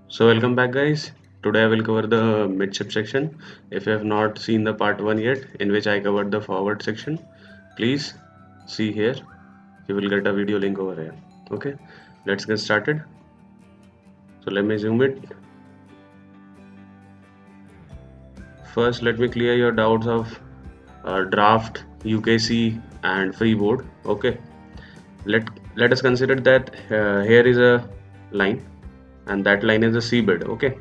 So welcome back guys. Today I will cover the midship section. If you have not seen the part 1 yet, in which I covered the forward section, please see here. You will get a video link over here. Okay, let's get started. So let me zoom it. First, let me clear your doubts of draft, UKC and freeboard. Okay, let let us consider that here is a line and that line is a seabed. Okay,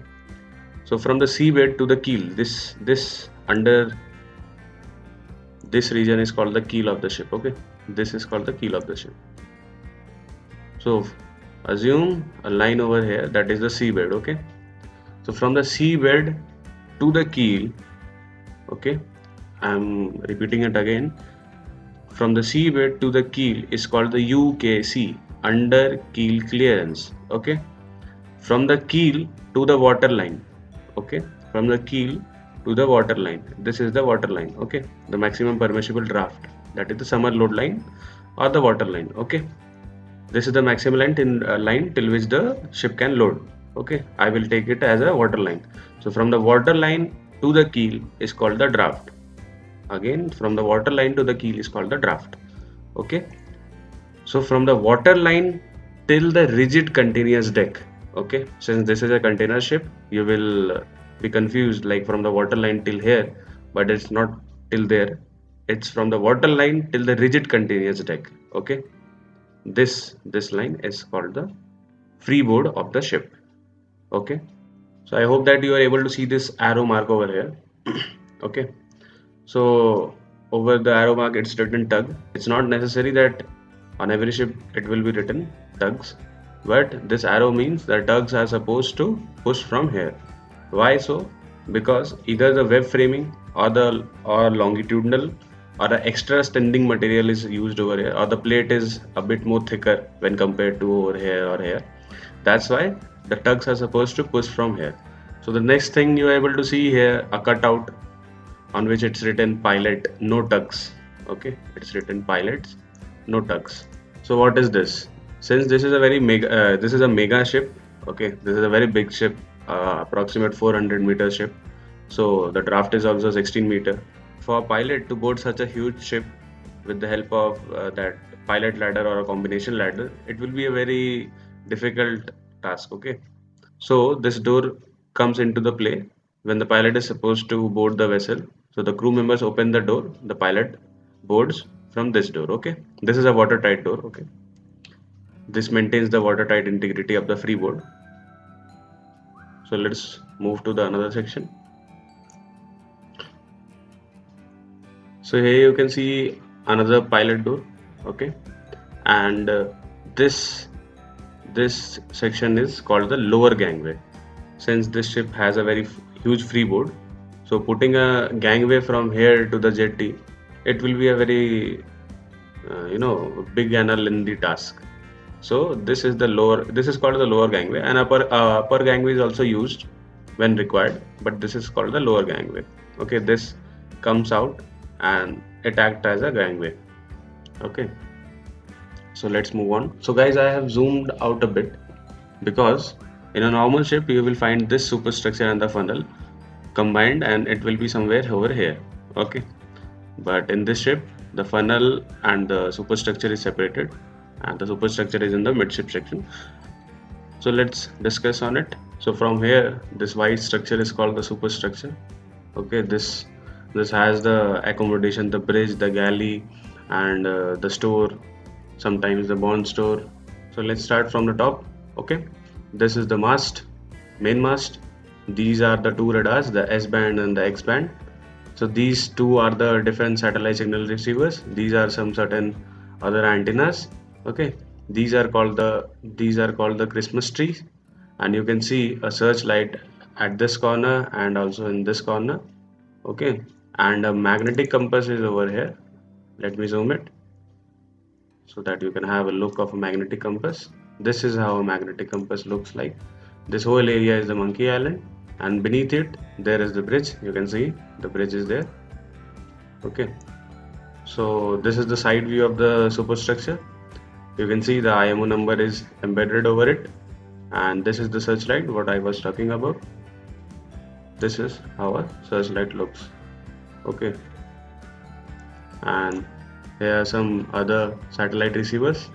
so from the seabed to the keel, this under this region is called the keel of the ship. Okay, this is called the keel of the ship. So assume a line over here, that is the seabed. Okay, so from the seabed to the keel, okay, I'm repeating it again, from the seabed to the keel is called the UKC, under keel clearance. Okay, from the keel to the water line, okay, from the keel to the water line, this is the water line. Okay, the maximum permissible draft, that is the summer load line or the water line. Okay, this is the maximum line line till which the ship can load. Okay, I will take it as a water line. So from the water line to the keel is called the draft. Again, from the water line to the keel is called the draft. Okay, so from the water line till the rigid continuous deck. Okay, since this is a container ship, you will be confused like from the water line till here, but it's not till there. It's from the water line till the rigid continuous deck. Okay, this line is called the freeboard of the ship. Okay, so I hope that you are able to see this arrow mark over here. Okay, so over the arrow mark it's written tug. It's not necessary that on every ship it will be written tugs, but this arrow means that tugs are supposed to push from here. Why so? Because either the web framing or longitudinal or the extra standing material is used over here, or the plate is a bit more thicker when compared to over here or here. That's why the tugs are supposed to push from here. So the next thing you are able to see here, a cutout on which it's written pilot, no tugs. Okay, it's written pilots, no tugs. So what is this? Since this is a this is a mega ship. Okay, this is a very big ship, approximate 400-meter ship. So the draft is also 16-meter. For a pilot to board such a huge ship with the help of that pilot ladder or a combination ladder, it will be a very difficult task. Okay, so this door comes into the play when the pilot is supposed to board the vessel. So the crew members open the door, the pilot boards from this door. Okay, this is a watertight door. Okay, this maintains the watertight integrity of the freeboard. So let's move to the another section. So here you can see another pilot door. Okay, and this section is called the lower gangway. Since this ship has a very huge freeboard, so putting a gangway from here to the jetty, it will be a very big and a lengthy task. So this is the lower. This is called the lower gangway, and upper gangway is also used when required, but this is called the lower gangway. Okay, this comes out and it acts as a gangway. Okay, so let's move on. So guys, I have zoomed out a bit because in a normal ship you will find this superstructure and the funnel combined and it will be somewhere over here. Okay, but in this ship the funnel and the superstructure is separated and the superstructure is in the midship section. So let's discuss on it. So from here, this white structure is called the superstructure. Okay, this has the accommodation, the bridge, the galley, and the store, sometimes the bond store. So let's start from the top. Okay, this is the mast, main mast. These are the two radars, the S band and the X band. So these two are the different satellite signal receivers. These are some certain other antennas. Okay, these are called the Christmas trees, and you can see a searchlight at this corner and also in this corner. Okay, and a magnetic compass is over here. Let me zoom it so that you can have a look of a magnetic compass. This is how a magnetic compass looks like. This whole area is the Monkey Island, and beneath it there is the bridge. You can see the bridge is there. Okay, so this is the side view of the superstructure. You can see the IMO number is embedded over it. And this is the searchlight what I was talking about. This is how a searchlight looks. Okay, and here are some other satellite receivers.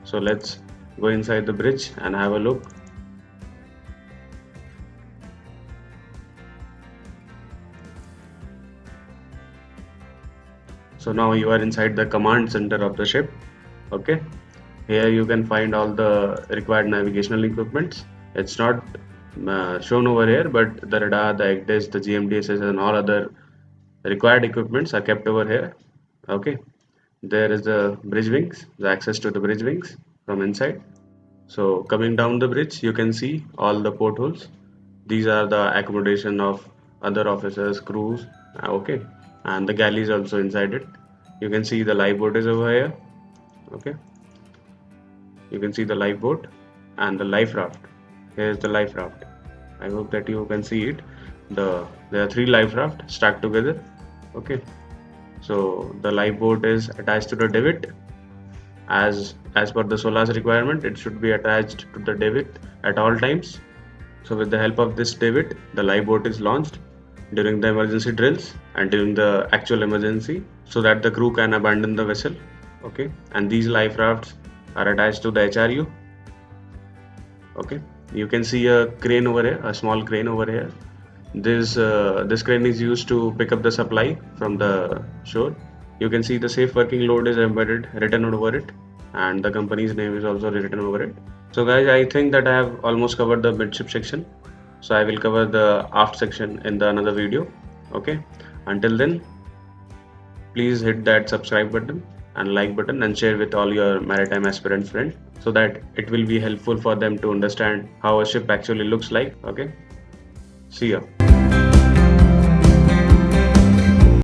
So let's go inside the bridge and have a look. So now you are inside the command center of the ship. Okay, here you can find all the required navigational equipments. It's not shown over here, but the radar, the ECDIS, the GMDSS, and all other required equipments are kept over here. Okay, there is the bridge wings, the access to the bridge wings from inside. So coming down the bridge, you can see all the portholes. These are the accommodation of other officers, crews. Okay, and the galleys also inside it. You can see the lifeboat is over here. Okay, you can see the lifeboat and the life raft. Here's the life raft. I hope that you can see it. There are three life raft stacked together. Okay, so the lifeboat is attached to the divot. As per the SOLAS requirement, it should be attached to the divot at all times. So with the help of this divot, the lifeboat is launched during the emergency drills and during the actual emergency, so that the crew can abandon the vessel. Okay, and these life rafts are attached to the HRU. Okay, you can see a crane over here, a small crane over here. This crane is used to pick up the supply from the shore. You can see the safe working load is embedded written over it, and the company's name is also written over it. So guys, I think that I have almost covered the midship section, so I will cover the aft section in the another video. Okay, until then, please hit that subscribe button and like button and share with all your maritime aspirant friends, so that it will be helpful for them to understand how a ship actually looks like. Okay, see ya.